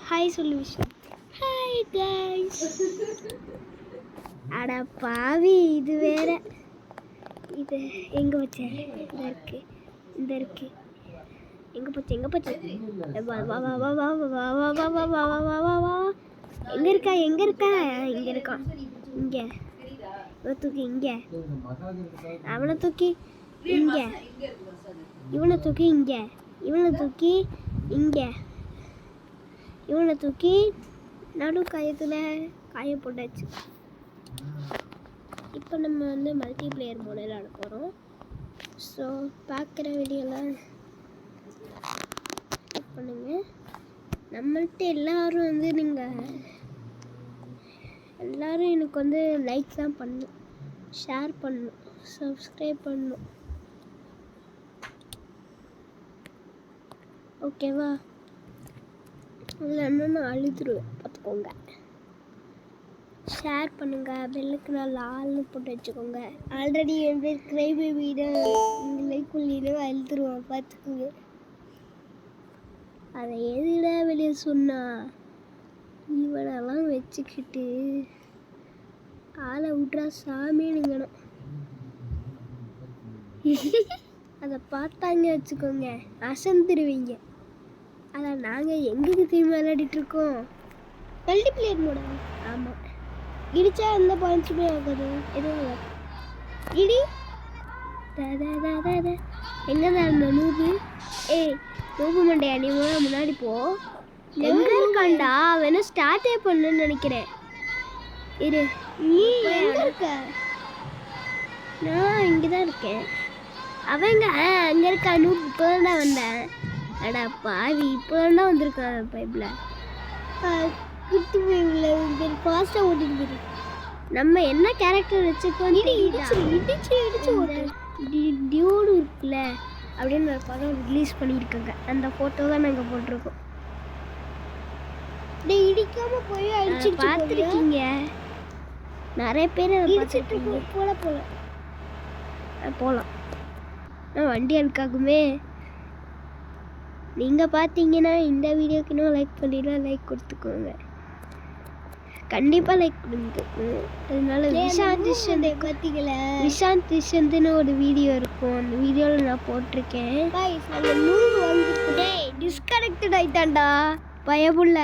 Hi சொல்லு விஷயம். Hi guys. அட பாவி, இது வேற. இது எங்கே வச்சேன்? இந்த இருக்கு எங்கே போச்சு? வா வா வா வா வா வா வா வா வா வா வா வா வா வா. எங்கே இருக்கா? இங்கே இருக்கான். இங்கே தூக்கி, இங்கே அவனை தூக்கி, இங்கே இவனை தூக்கி, இங்கே இவனை தூக்கி, இங்கே இவனை தூக்கி நடு காயத்தில் காய போட்டாச்சு. இப்போ நம்ம மல்டிப்ளேயர் மோடில் ஆட போகிறோம். ஸோ பார்க்குற வீடியோலாம் பண்ணுங்க. நம்மள்கிட்ட எல்லோரும் நீங்கள் எல்லோரும் எனக்கு லைக் தான் பண்ணணும், ஷேர் பண்ணணும், சப்ஸ்கிரைப் பண்ணணும். ஓகேவா? அதில் என்னென்னு அழுதுருவேன் பார்த்துக்கோங்க. ஷேர் பண்ணுங்கள், பெல்லுக்கு நல்லா ஆள்னு போட்டு வச்சுக்கோங்க. ஆல்ரெடி என் பேர் கிரைபி வீடு லைக் பண்ணிட்டு அழுதுருவான் பார்த்துக்கோங்க. அதை எதுடா வெளியே சொன்னா? இவனெல்லாம் வச்சுக்கிட்டு ஆளை விட்றா சாமினுங்கணும். அதை பார்த்தாங்க வச்சுக்கோங்க, அசந்துருவீங்க. அதான் நாங்கள் எங்களுக்கு தீம் விளையாடிட்டுருக்கோம். மல்டிப்ளேயர் மோட. ஆமாம், இடித்தா எந்த பாயிண்ட்ஸுமே ஆகாது, எதுவும் இடி. எங்கே தான் இருந்த நூபு? நூபு மண்டையா, நீ முன்னாடி போ. எங்கே இருக்காண்டா? வேணும் ஸ்டார்ட்டே பண்ணுன்னு நினைக்கிறேன். இரு, நீ எங்கே இருக்க? நான் இங்கே தான் இருக்கேன். அவங்க அங்கே இருக்கா. நூபு இப்போ தான் வந்தேன். அடா பாவி, இப்போ தான் வந்திருக்கான் பைப்பில். குட்டி பைப்பில் ஃபாஸ்ட்டாக ஓட்டிட்டு போயிரு. நம்ம என்ன கேரக்டர் வச்சுக்கோன்னு இடிச்சு ஓட்டு. டியூடு இருக்குல்ல அப்படின்னு ஒரு படம் ரிலீஸ் பண்ணியிருக்காங்க. அந்த ஃபோட்டோ தான் நாங்கள் போட்டிருக்கோம். இடிக்காம போய் அடிச்சு பார்த்துருக்கீங்க நிறைய பேர். போகலாம் வண்டி எடுக்காகுமே. நீங்கள் பார்த்தீங்கன்னா இந்த வீடியோக்கு இன்னும் லைக் பண்ணிடலாம். லைக் கொடுத்துக்கோங்க, கண்டிப்பாக லைக் கொடுங்க. அதனால விஷாந்த் விஷந்துன்னு ஒரு வீடியோ இருக்கும். அந்த வீடியோவில் நான் போட்டிருக்கேன். டிஸ்கனெக்டட் ஆயிட்டான்டா பயமுள்ள.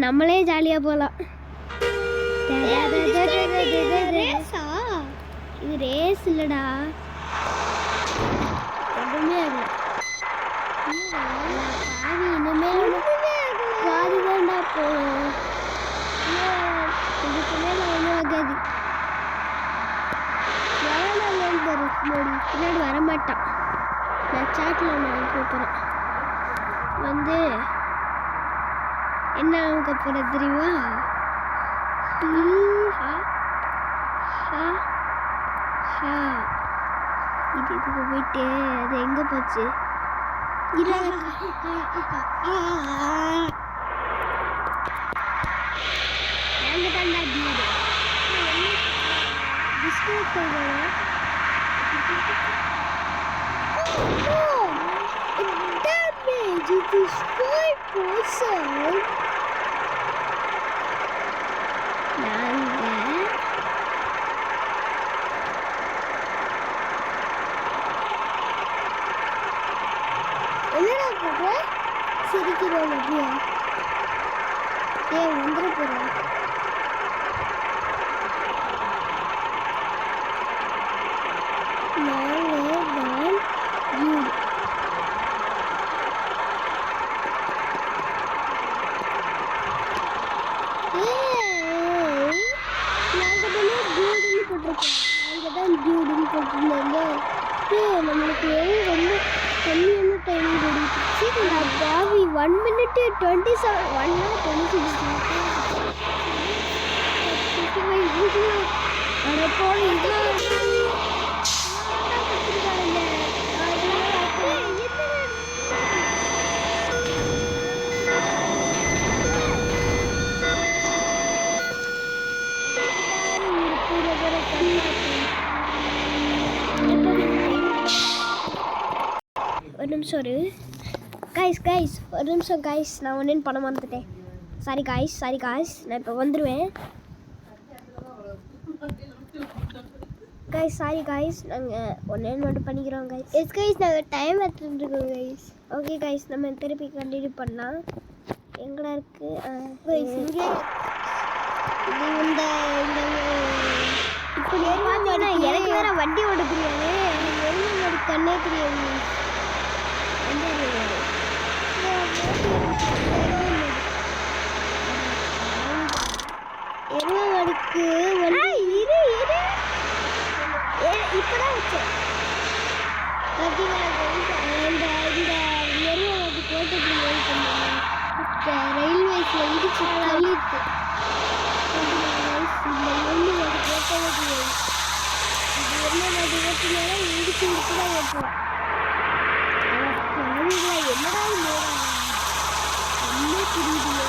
நம்மளே ஜாலியாக போகலாம். இது ரேஸ் இல்லைடா, எதுவுமே ஆகல. இனிமேல் பாதிதான்டா போகும். இதுக்கு மேலே ஒன்றும் ஆகாது. பின்னாடி வரமாட்டான். நான் சாட்டில் நான் அனுப்புகிறேன். என்ன ஆக போகிற தெரியுமா? இதுக்கு போயிட்டு அது எங்கே போச்சு? It is 5%. என்னடா போடுற? சிரிக்கிறோம் அப்படியா? வந்துட போகிறோம். நம்மளுக்கு ரொம்ப கம்மியான டைம் ஓடிச்சு. பாவி 1 minute 27 1 hour 26 அட போய் ஒரு நிமிஷம். கைஸ் ஒரு நிமிஷம் கைஸ், நான் ஒன்றுன்னு பணம் வந்துட்டேன். சாரி காய்ஸ் நான் இப்போ வந்துடுவேன் கைஸ். சாரி காய்ஸ், நாங்கள் ஒன்றே மட்டும் பண்ணிக்கிறோம் கைஸ். எஸ் கைஸ், நாங்கள் டைம் எடுத்துகிட்டு கைஸ். ஓகே கைஸ், நம்ம திருப்பி கண்டினியூ பண்ணலாம். எங்கடா இருக்குது கைஸ்? இங்கே இந்த இப்படி பார்த்தீங்கன்னா எனக்கு வேற வண்டி ஓட தெரியாது, எருமை கண்ணே தெரியாது. எருமை மாடுக்கு இப்பதான் வச்சேன். இந்த எருமை மாடு போட்டு ரயில்வேஸ்ல இடிச்சு தள்ளிட்டு இடிச்சு தான் ஓட்டுவோம். என்னடா என்ன புரியுது?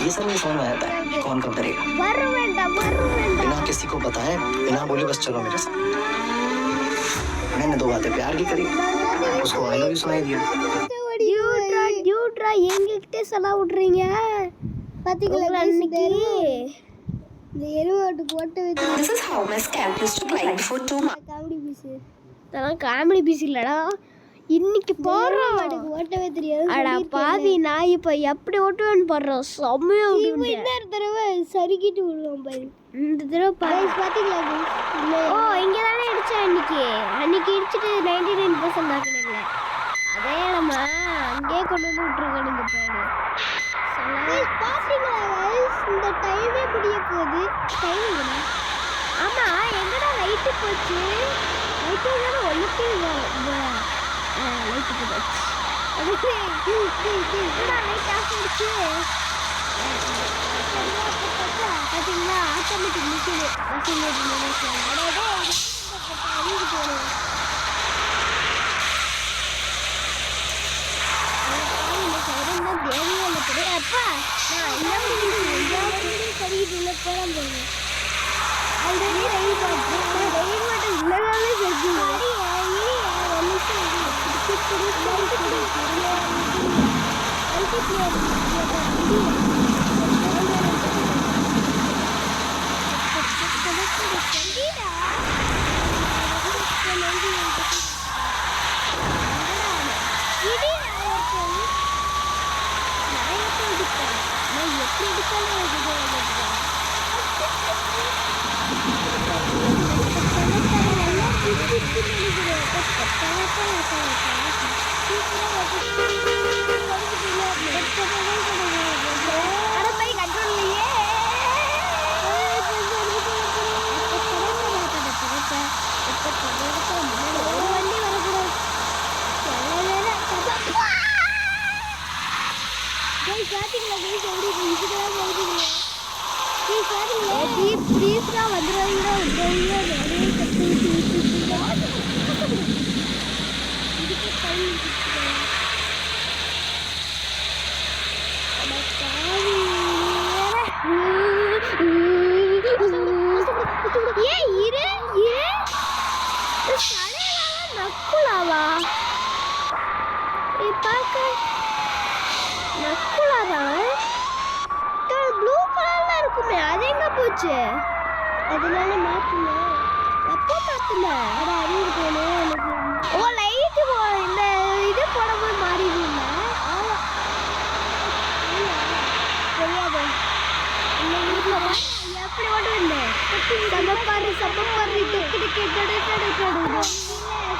ये सब मुझे समझ में आता है कौन कब डरेगा बिना किसी को बताए बिना बोले बस चलो मेरे साथ। मैंने 2 बातें प्यार की करी, उसको आई लव यू सुनाई दिया। டியூட்ரா எங்ககிட்ட சலா விட்றீங்க பாத்தீங்களா? அன்னைக்கு இந்த எருமாட்டு போட்டு வச்சு This is how my scalp used to glide before 2 months. Comedy piece தான். காமெடி பீஸ் இல்லடா, இன்னைக்கு போடுறோம். ஓட்டவே தெரியாது. அடா பாவி, நான் இப்போ எப்படி ஓட்டுவேன்னு பாடுறோம். செம்மையா ஓட்டுவேன். இன்னொரு தடவை சறுக்கிட்டு விடுவோம் பாரு. இந்த தடவை பாத்தீங்களா? ஓ, இங்கே தானே இடிச்சேன் அன்னைக்கு இடிச்சிட்டு 99% ஆக்கணுங்க. அதே நம்ம அங்கேயே கொண்டு வந்து விட்டுருக்கானுங்க பாரு. பாத்தீங்களா இந்த டைமே முடிய போகுது. டைம் ஆமா, எங்கடா லைட்டு போச்சு? லைட்டு தானே ஒழுக்கே லைட்டு போச்சு. லைட் ஆஃப் ஆயிடுச்சு பார்த்தீங்களா? ஆட்டோமேட்டிக் மிஷின் அப்பா நான் சரிக்கிட்டு போகலாம் போகிறேன். ஆல்ரெடி ரயில் மட்டும் இல்லைனாலே சரி. எப்படி எடுத்தாலும் அதனால மாத்துங்க எப்போ மாத்துல அறிவு போகணும் ஓ லைட்டு இந்த இது போடும்போது மாறிடுங்க தெரியாது எப்படி ஓடுவேன் சமப்பாரு டெக்கு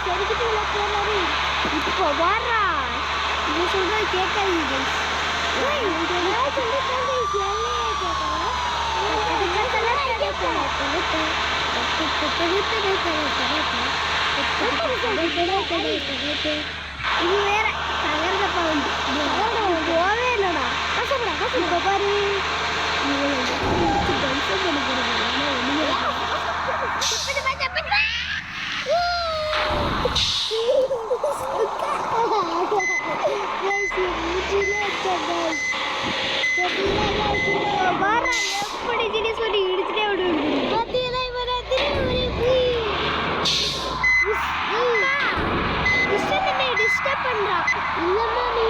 சரிக்கிட்டு போனாரு இப்போ வாரா இது சொல்றது கேட்காதீங்க இது வேற தகர்ந்தப்பா வந்து போவே இல்லடா கஷ்டப்படா பாரு எப்படி திடீர்னு சொல்லி இடிச்சுட்டே விடுவேன் டிஸ்டர்ப் பண்றா இல்லம்மா நீ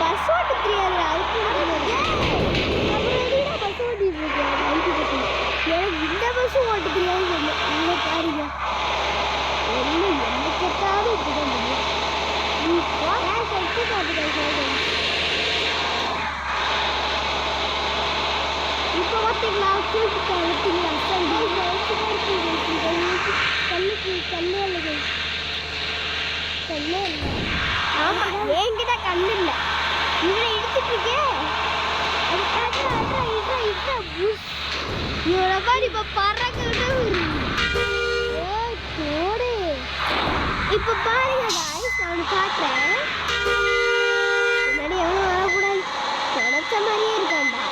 பஸ் ஓட்ட தெரியாது எனக்கு இந்த பஸ்ஸும் ஓட்ட தெரியாது இல்லை பாருங்க என்ன கேட்டாலும் இப்போ பார்த்தீங்களா கல்லு ஆமா என்கிட்ட கல்லு இல்லை இவனை இடிச்சிட்டு இருக்கே இவனை பாரு இப்ப பறக்க இப்ப பாருங்க நான் காட்டுறேன் முன்னாடி எவ்வளவு வரக்கூடாது தொடச்ச மாதிரியே இருக்காண்டா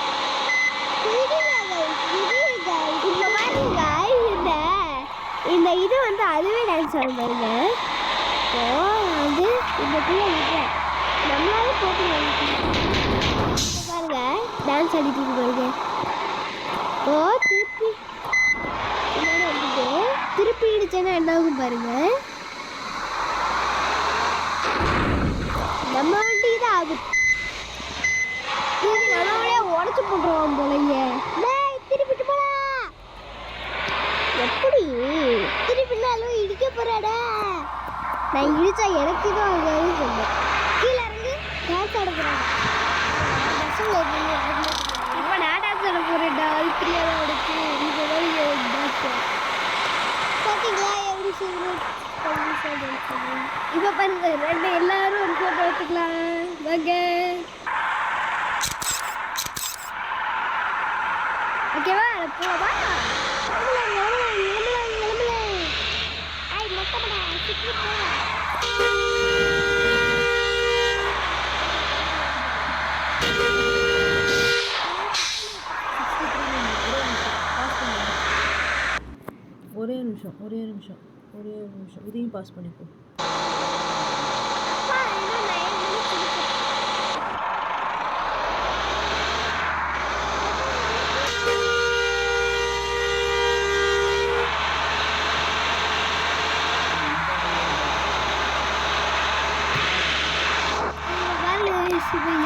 இப்ப பாருங்க இந்த இது வந்து அதுவே டான்ஸ் ஆடும் பாருங்க இப்போ வந்து இந்த பிள்ளை விடுறேன் நம்மளால போட்டு பாருங்க டான்ஸ் ஆடிட்டு பாருங்க ஓ திருப்பி முன்னாடி வந்துட்டு திருப்பி இடிச்சேன்னா என்ன ஆகும் பாருங்க நம்ம வண்டி தான் ஆகும் நம்மளே உடச்சு போட்டுருவோம் போலங்க திருப்பிட்டு போலாம் எப்படி திருப்பினாலும் இடிக்க போறாடா நான் இடிச்சா எனக்கு தான் ஆகாது சொன்னேன் கீழே இறங்கி டான்ஸ் ஆட போறாங்க இப்போ நான் டான்ஸ் ஆட போறேன்டா அது தெரியாத உனக்கு இந்த மாதிரி டான்ஸ் பார்த்தீங்களா எப்படி சொல்றேன் இப்போ பாருங்க ரெண்டு எல்லாரும் ஒரு ஃபோட்டோ எடுத்துக்கலாம் வாங்க ஓகேவா போவா ஒரே நிமிஷம் இதையும் பாஸ் பண்ணிக்கோ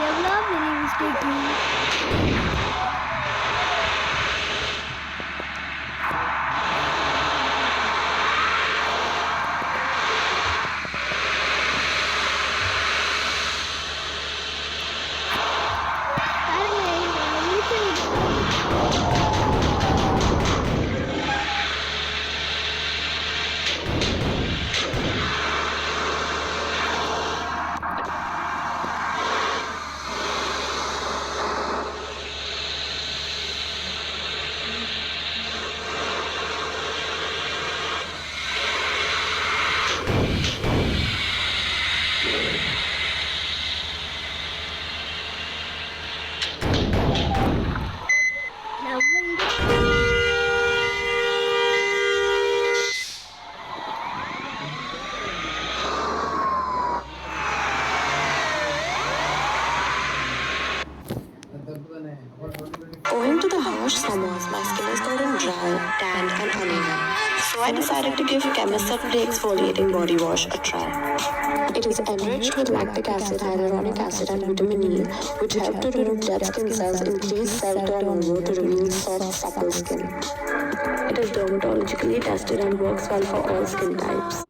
எவ்வளோ பெரிய mistake dry, tanned, and uneven. So I decided to give Chemist Day Exfoliating Body Wash a try. It is enriched with lactic acid, hyaluronic acid, and vitamin E, which help to remove dead skin cells, increase cell turnover to reveal soft, supple skin. It is dermatologically tested and works well for all skin types.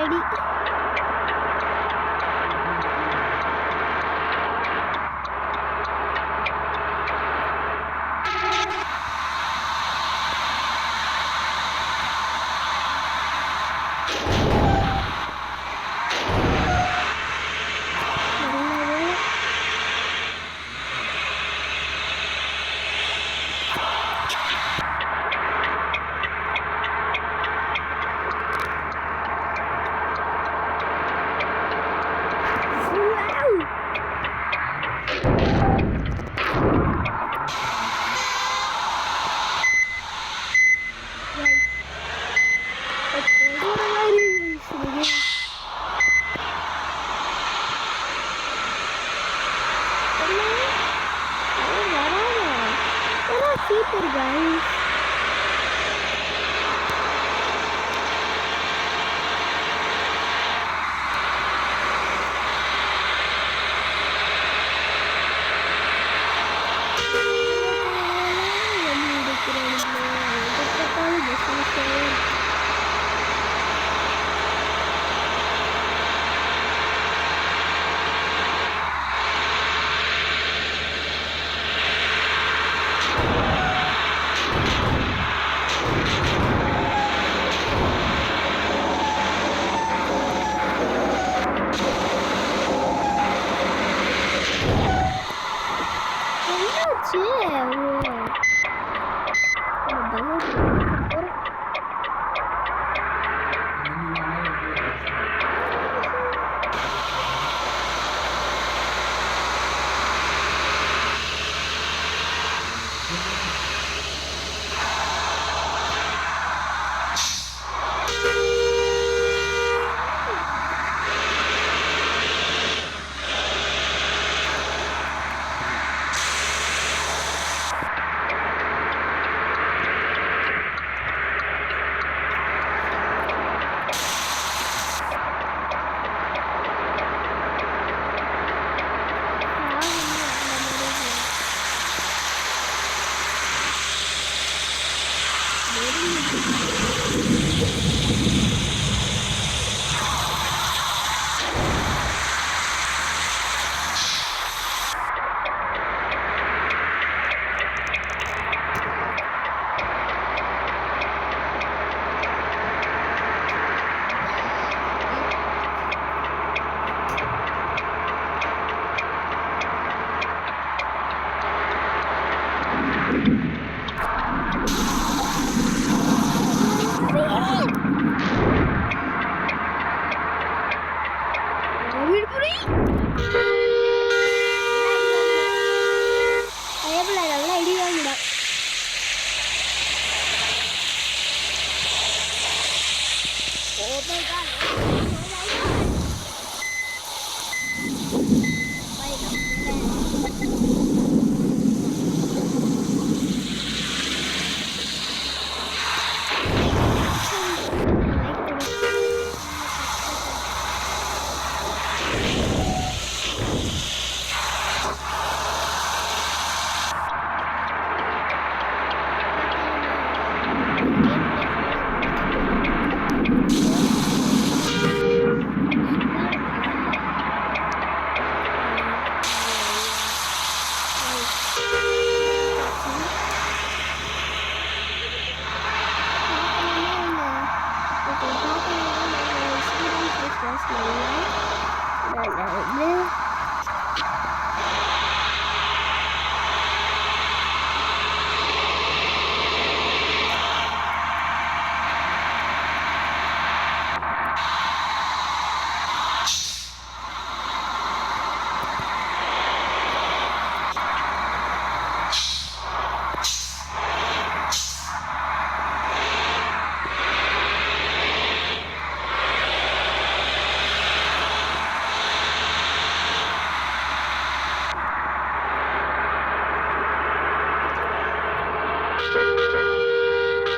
Ready. Super guys.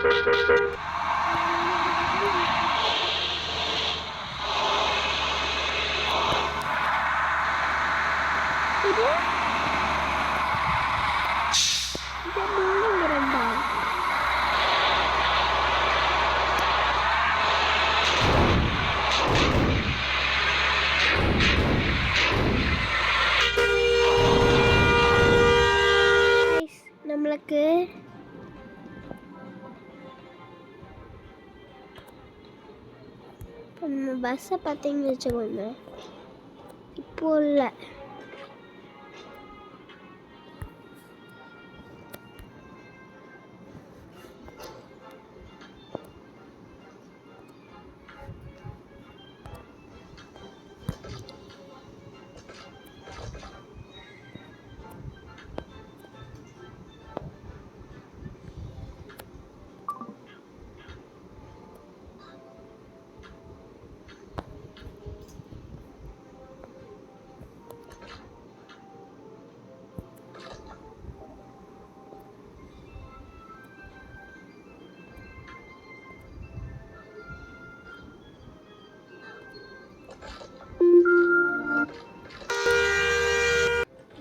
இது மூணு ரெண்டா நம்மளுக்கு நம்ம பஸ்ஸை பார்த்தீங்கன்னு வச்சுக்கோங்க இப்போ இல்லை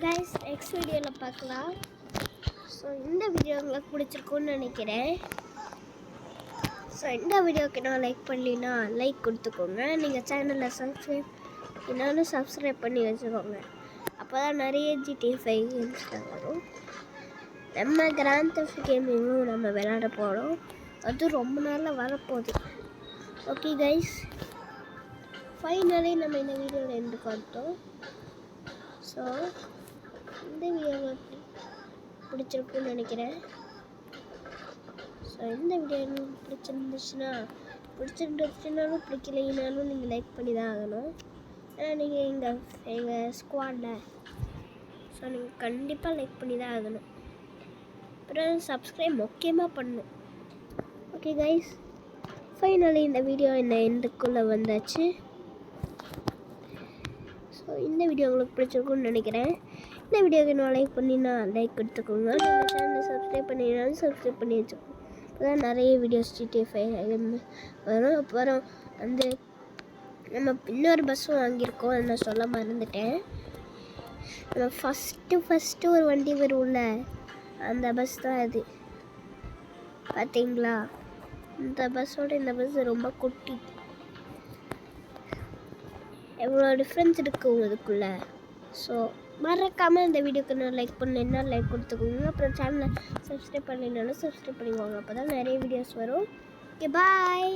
கைஸ் நெக்ஸ்ட் வீடியோவில் பார்க்கலாம். ஸோ இந்த வீடியோ உங்களுக்கு பிடிச்சிருக்குன்னு நினைக்கிறேன். ஸோ இந்த வீடியோக்கு நான் லைக் பண்ணலின்னா லைக் கொடுத்துக்கோங்க. நீங்கள் சேனலில் சப்ஸ்கிரைப் பண்ணி வச்சுக்கோங்க. அப்போ தான் நிறைய GTA 5 கேம்ஸில் வரும். நம்ம கிராண்ட் தெஃப்ட் கேமிங்கும் நம்ம விளையாட போகிறோம். அது ரொம்ப நாளில் வரப்போகுது. ஓகே கைஸ், ஃபைனலி நம்ம இந்த வீடியோவில் இருந்து பார்த்தோம். ஸோ இந்த வீடியோ உங்களுக்கு பிடிச்சிருக்குன்னு நினைக்கிறேன். ஸோ இந்த வீடியோ உங்களுக்கு பிடிச்சிருந்துச்சுனாலும் பிடிக்கலைனாலும் நீங்கள் லைக் பண்ணி தான் ஆகணும். ஏன்னா நீங்கள் எங்கள் ஸ்குவாடில். ஸோ நீங்கள் கண்டிப்பாக லைக் பண்ணி தான் ஆகணும். அப்புறம் சப்ஸ்கிரைப் முக்கியமாக பண்ணணும். ஓகே கைஸ், ஃபைனலி இந்த வீடியோ என்ன எண்டுக்குள்ளே வந்தாச்சு. ஸோ இந்த வீடியோ உங்களுக்கு பிடிச்சிருக்குன்னு நினைக்கிறேன். இந்த வீடியோக்கு நான் லைக் பண்ணினா லைக் எடுத்துக்கோங்க. நீங்கள் சேனலை சப்ஸ்கிரைப் பண்ணினாலும் சப்ஸ்கிரைப் பண்ணி வச்சுக்கோங்க. அப்போ தான் நிறைய வீடியோஸ் GTA 5 வரும். அப்புறம் அந்த நம்ம இன்னொரு பஸ்ஸும் வாங்கியிருக்கோம். அதை நான் சொல்ல மறந்துட்டேன். நம்ம ஃபஸ்ட்டு ஒரு வண்டி வரும்ல, அந்த பஸ் தான் அது. பார்த்தீங்களா, இந்த பஸ்ஸோட இந்த பஸ் ரொம்ப குட்டி. எவ்வளோ டிஃப்ரென்ஸ் இருக்குது இதுக்குள்ளே. ஸோ மறக்காமல் இந்த வீடியோக்கு நான் லைக் பண்ணேன்னா லைக் கொடுத்துக்கோங்க. அப்புறம் சேனலை சப்ஸ்கிரைப் பண்ணினாலும் சப்ஸ்கிரைப் பண்ணிக்கோங்க. அப்போ தான் நிறைய வீடியோஸ் வரும். Okay bye.